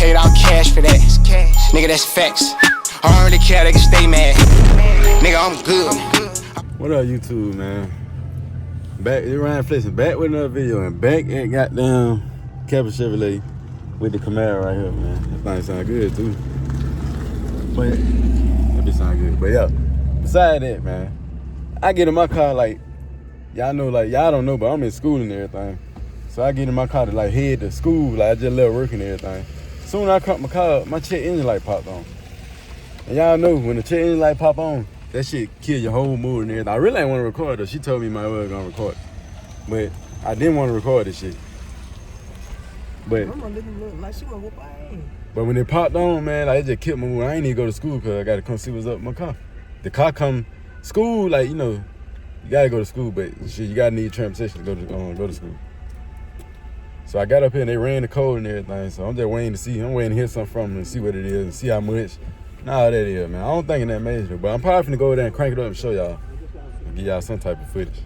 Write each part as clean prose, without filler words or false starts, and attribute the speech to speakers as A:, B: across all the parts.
A: paid out cash for that. Nigga, that's facts. I don't really care, they can stay mad. Nigga, I'm good.
B: What up, YouTube, man? Back, it's Ryan Flexing, back with another video, and back at goddamn Captain Chevrolet with the Camaro right here, man. That thing sound good, too. But, that bitch sound good. But, yeah, beside that, man, I get in my car, like, y'all know, like, y'all don't know, but I'm in school and everything. So I get in my car to, like, head to school, like, I just left work and everything. Soon as I cut my car up, my check engine light popped on. And y'all know, when the check engine light pop on, that shit kill your whole mood and everything. I really ain't want to record her. She told me my was gonna record. But I didn't want to record this shit. But
C: like she whoop my ass.
B: But when it popped on, man, like, it just killed my mood. I ain't need to go to school because I got to come see what's up with my car. The car come, school, like, you know, you got to go to school, but shit, you got to need transportation to go to school. So I got up here and they ran the code and everything. So I'm just waiting to see. I'm waiting to hear something from them and see what it is and see how much. Nah, that is, man. I don't think that major, but I'm probably finna go over there and crank it up and show y'all. And give y'all some type of footage.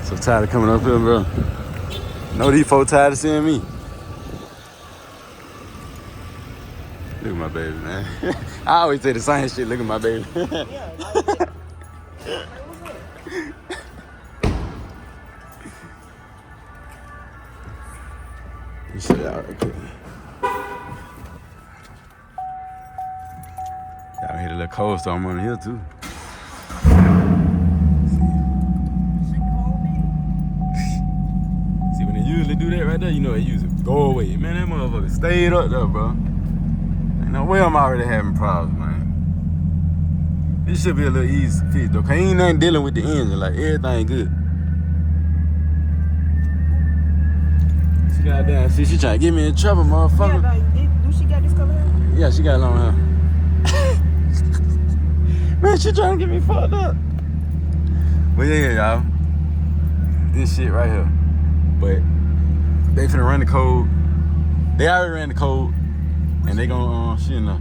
B: So tired of coming up here, bro. Know these folks tired of seeing me. Look at my baby, man. I always say the same shit. Look at my baby. Let me show y'all right quick. Y'all hit a little cold storm on here too. See, when they usually do that right there, you know they use it. Go away. Man, that motherfucker stayed up there, bro. Ain't no way I'm already having problems, man. This should be a little easy fix though, cause ain't nothing dealing with the engine, like everything good. She got down, see, she trying to get me in trouble, motherfucker.
C: Yeah, do she got this color hair?
B: Yeah, she got long hair. Man, she trying to get me fucked up. But yeah, y'all. This shit right here. But they finna run the code. They already ran the code. And they gonna, shit no.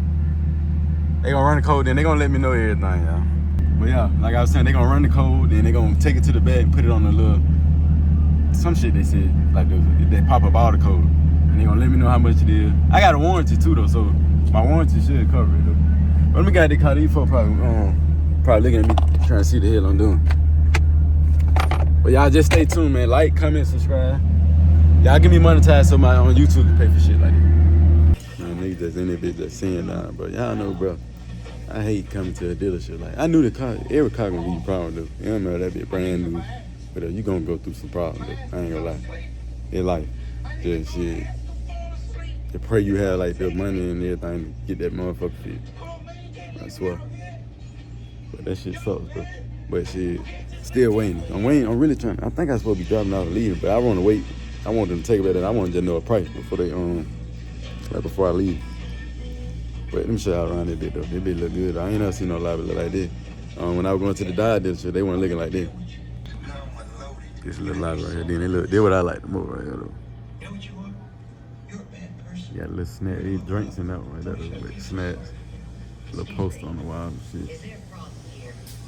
B: They gonna run the code, then they gonna let me know everything, y'all. But yeah, like I was saying, they gonna run the code, then they gonna take it to the bag and put it on the little, some shit they said, like they pop up all the code. And they gonna let me know how much it is. I got a warranty too though, so my warranty should cover it though. But let me get the car, these folks probably looking at me, trying to see the hell I'm doing. But y'all just stay tuned, man. Like, comment, subscribe. Y'all give me monetized so my on YouTube can pay for shit like that. Man, niggas that's in that bitch that's seeing now, bro. Y'all know, bro. I hate coming to a dealership. Like, I knew the car, every car gonna give you problems though. You don't know that bitch brand new. But you gonna go through some problems though. I ain't gonna lie. It's life. Just shit. To pray you have like the money and everything to get that motherfucker fit. I swear. But that shit sucks, bro. But shit, still waiting. I'm really trying. I think I'm supposed to be driving out and leaving, but I want to wait. I want them to take it better. I want to just know a price before they like before I leave. But let me show y'all around that bit though. That bit look good. I ain't never seen no lobby look like this. When I was going to the Dodge dealership, they weren't looking like this. This little lobby right here. Then they what I like the most right here though. You got a little snack, these drinks in that one right there, like snacks. Little poster on the wall and shit.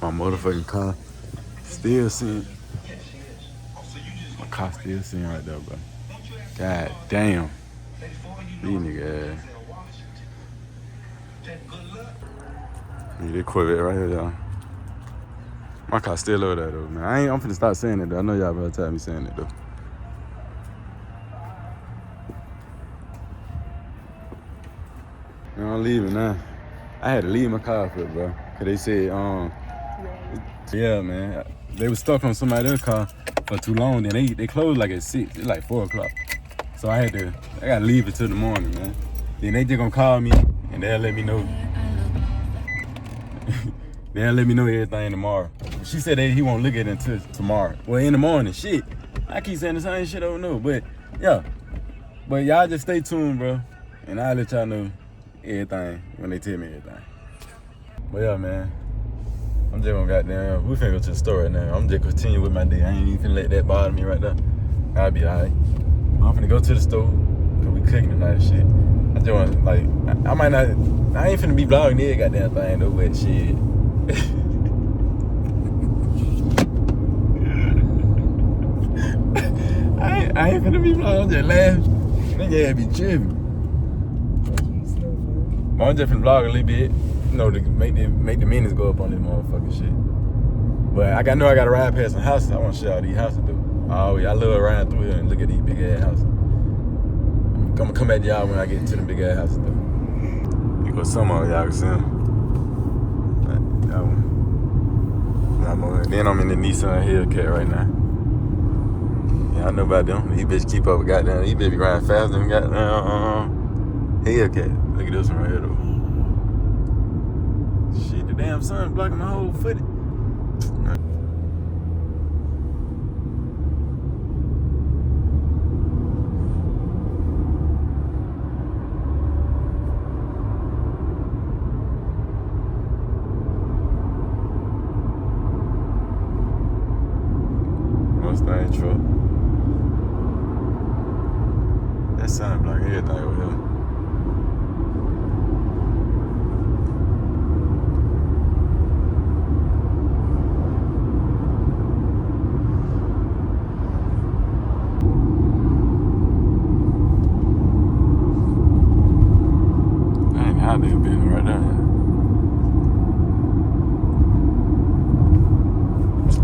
B: My motherfucking car still seeing. My car still seeing right there, bro. God damn. These niggas ass. Yeah, this Corvette right here, y'all. My car still over there though, man. I'm finna start saying it though. I know y'all better tell me saying it though. You know, I'm leaving now. I had to leave my car for it, bro. Cause they said, yeah, man. They was stuck on somebody else's car for too long. Then they closed like at 6. It's like 4 o'clock. So I gotta leave it till the morning, man. Then they just gonna call me and they'll let me know. They'll let me know everything tomorrow. She said that he won't look at it until tomorrow. Well, in the morning, shit. I keep saying the same shit I don't know, but yeah. But y'all just stay tuned, bro. And I'll let y'all know everything when they tell me everything. But yeah, man, I'm just gonna goddamn, we finna go to the store right now. I'm just continue with my day. I ain't even finna let that bother me right there. I'll be alright. I'm finna go to the store, cause we cooking tonight and shit. I just wanna, like, I might not, I ain't finna be vlogging every goddamn thing though, but shit. I ain't finna be vlogging, I'm just laughing. Nigga be tripping. But I'm just finna vlog a little bit, you know, to make the minutes go up on this motherfucking shit. But I know I gotta ride past some houses. I wanna show y'all these houses though. Oh yeah, I love riding through here and look at these big ass houses. I'm gonna come back to y'all when I get to the big ass houses though. Because some of y'all can see them. That one. Then I'm in the Nissan Hellcat right now. Yeah, I know about them. These bitches keep up with goddamn. These bitches be riding faster than goddamn Hellcat. Look at this one right here though. Shit, the damn sun's blocking my whole footage. Mustang truck. That sun block everything over here. Dang, how they been right there.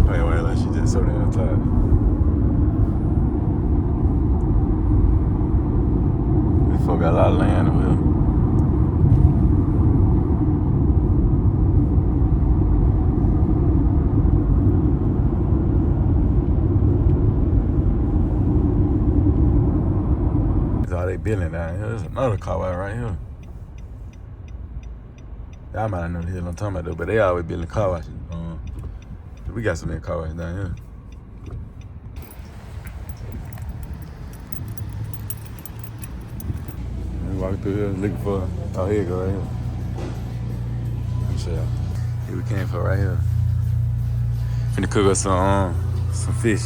B: Wait, like she just so damn tired. Got a lot of land over here. That's all they building down here. There's another car wash right here. Y'all might not know the hell I'm talking about though, but they always building car washes. We got so many car washes down here. Walking through here looking for, oh here you go right here. Let me show y'all. Here we came for right here. Finna cook us some fish.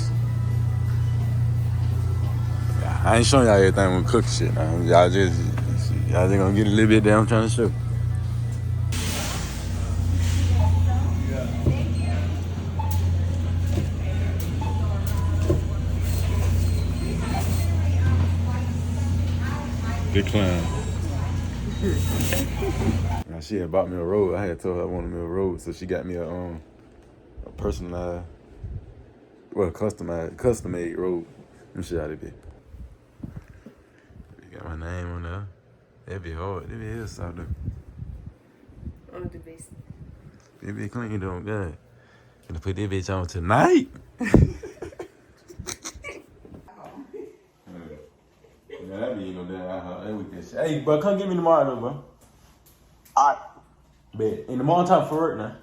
B: Yeah, I ain't showing y'all everything when we cook shit now. Y'all just gonna get a little bit there I'm trying to show. Decline. Now she had bought me a robe. I had told her I wanted me a robe, so she got me a personalized, well, custom-made robe. Let me show you how they be. You got my name on there. That'd be hard. That'd be hell soft though.
C: On the base.
B: It'd be clean though, good. Gonna put this bitch on tonight. Yeah, that be no damn weekend shit. Hey, bro, come get me tomorrow, though, bro.
D: Alright.
B: Bet. In the morning time for work now.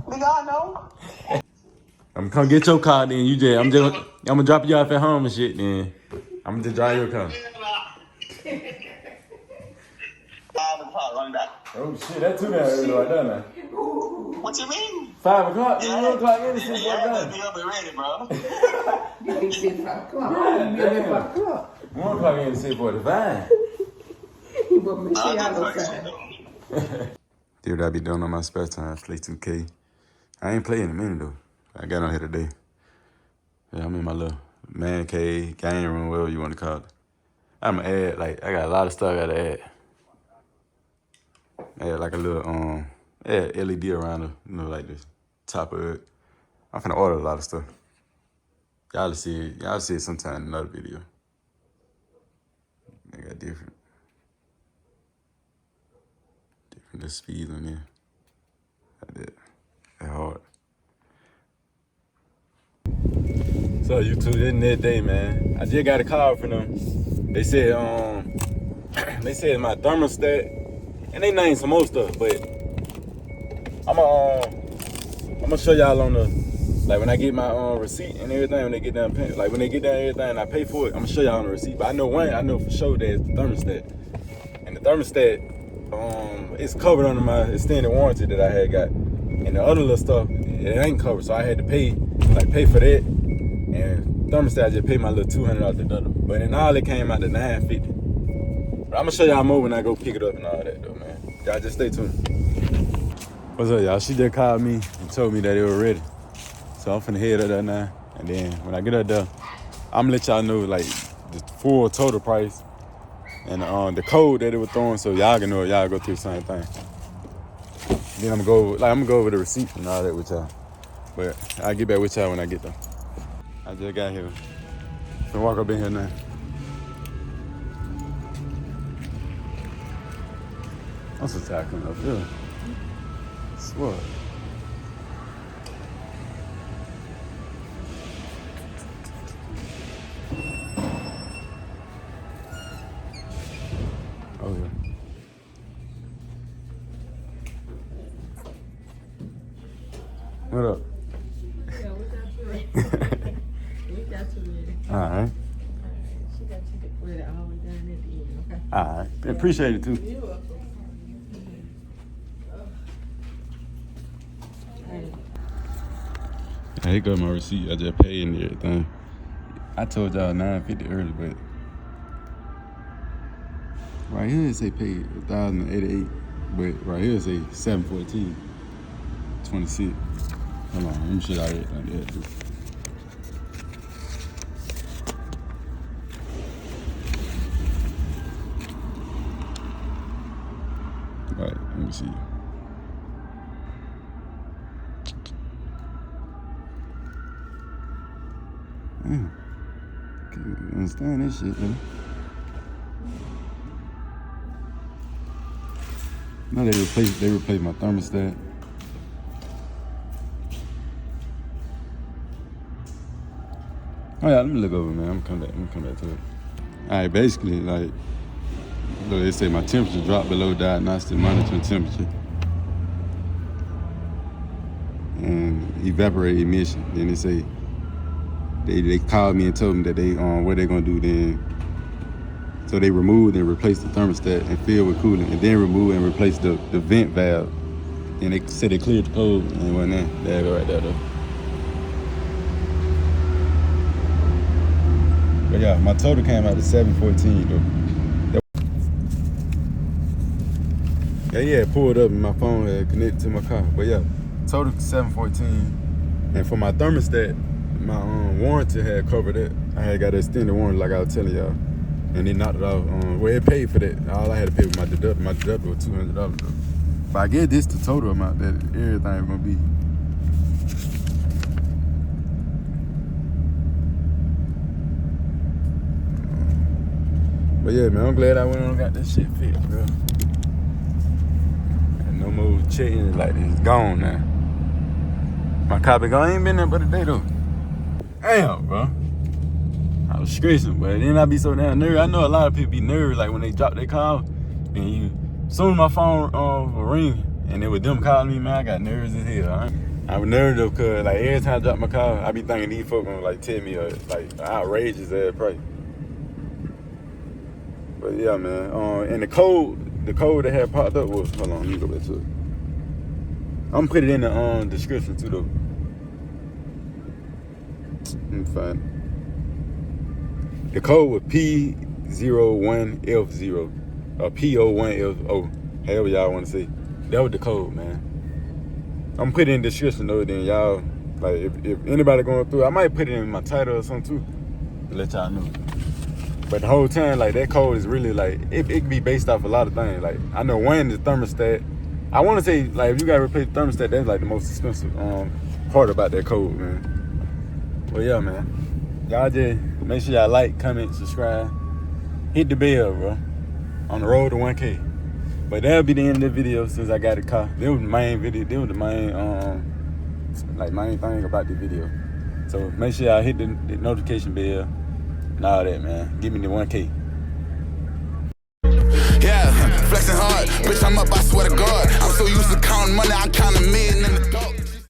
D: Nigga, I know.
B: I'm gonna come get your car, then I'm gonna drop you off at home and shit, then I'm gonna just drive your car.
D: 5 o'clock, run back.
B: Oh shit, that's too damn early right there now.
D: What you mean?
B: 5 o'clock?
D: Yeah.
B: 1 o'clock in the shit,
D: Yeah,
B: right
D: be up and ready, bro.
C: You ain't said 5 o'clock. You be up at 5 o'clock.
B: 1 o'clock in the shit for the vine.
C: You better make sure y'all know time.
B: Dude, what I be doing on my spare time, play 2K. I ain't playing in a minute though. I got on here today. Yeah, I'm in my little man cave, game room, whatever you want to call it. I'm gonna add, like, I got a lot of stuff I gotta add. Add like a little, add LED around it, you know, like the top of it. I'm finna order a lot of stuff. Y'all see it sometime in another video. I got different little speeds on there. Like that. That hard. So YouTube, this that day, man. I just got a call from them. They said my thermostat, and they named some more stuff, but I'm gonna show y'all on the, like when I get my receipt and everything, when they get down paying, like when they get down everything and I pay for it, I'm gonna show y'all on the receipt. But I know for sure that it's the thermostat. And the thermostat, it's covered under my extended warranty that I had got. And the other little stuff, it ain't covered, so I had to pay for that. And thermostat, I just paid my little $200 deductible. But in all, it came out to $950. But I'm gonna show y'all more when I go pick it up and all that though, man. Y'all just stay tuned. What's up, y'all? She just called me and told me that it was ready. So I'm finna head up there now. And then when I get up there, I'm gonna let y'all know like the full total price. and the code that it was throwing, so y'all can know y'all go through the same thing. Then I'm gonna go over the receipt and all that with y'all. But I'll get back with y'all when I get there. I just got here. So walk up in here now. I'm so tired coming up here. Swear. Oh yeah. What up?
E: Yeah, we got you ready. We got you ready.
B: All right.
E: She got you ready all the way down at the end, okay?
B: All right. Appreciate it too.
E: You're welcome.
B: Here go my receipt. I just paid and everything. I told y'all $950 early, but right here it say paid $1,088, but right here it say $714.26. Hold on, let me show y'all everything like that too. All right, let me see. Damn. Can't understand this shit, though. Now they replaced my thermostat. Oh yeah, let me look over, man. I'm gonna come back to it. All right, basically, like, look, they say my temperature dropped below diagnostic monitoring temperature and evaporate emission. Then they say they called me and told me that they what they gonna do then. So they removed and replaced the thermostat and filled with coolant, and then removed and replaced the vent valve. And they said they cleared the code and whatnot. There you go right there though. But yeah, my total came out to $714 though. Yeah, pulled up and my phone had connected to my car. But yeah, total $714. And for my thermostat, my warranty had covered it. I had got an extended warranty like I was telling y'all. And they knocked it off. Well, it paid for that. All I had to pay was my deductible. My deductible was $200 though. But I get this the total amount that everything was gonna be. But yeah, man, I'm glad I went on and got this shit fixed, bro. And no more checking, like it's gone now. My car been gone, ain't been there but a day though. Damn, bro. I was stressing, but then I be so damn nervous. I know a lot of people be nervous, like when they drop their call, and you, soon as my phone will ring, and it was them calling me, man, I got nervous as hell. Right? I was nervous though, cause like every time I drop my call, I be thinking these folks gonna like tell me like outrageous ass price. But yeah, man. And the code that had popped up was, hold on, let me go back to it. I'm gonna put it in the description too though. Let me find it. The code was P01F0 or P01F0, however y'all want to say. That was the code, man. I'm gonna put it in the description though. Then y'all, like, if anybody going through, I might put it in my title or something too, to let y'all know. But the whole time, like, that code is really like it can be based off a lot of things. Like, I know one is thermostat. I want to say, like, if you gotta replace the thermostat, that's like the most expensive part about that code, man. Well, yeah, man. Y'all just make sure y'all like, comment, subscribe. Hit the bell, bro. On the road to 1K. But that'll be the end of the video since I got the car. That was the main video. That was the main, main thing about the video. So make sure y'all hit the notification bell and all that, man. Give me the 1K.
A: Yeah, flexing hard. Bitch, I'm up, I swear to God. I'm so used to counting money, I count a million in the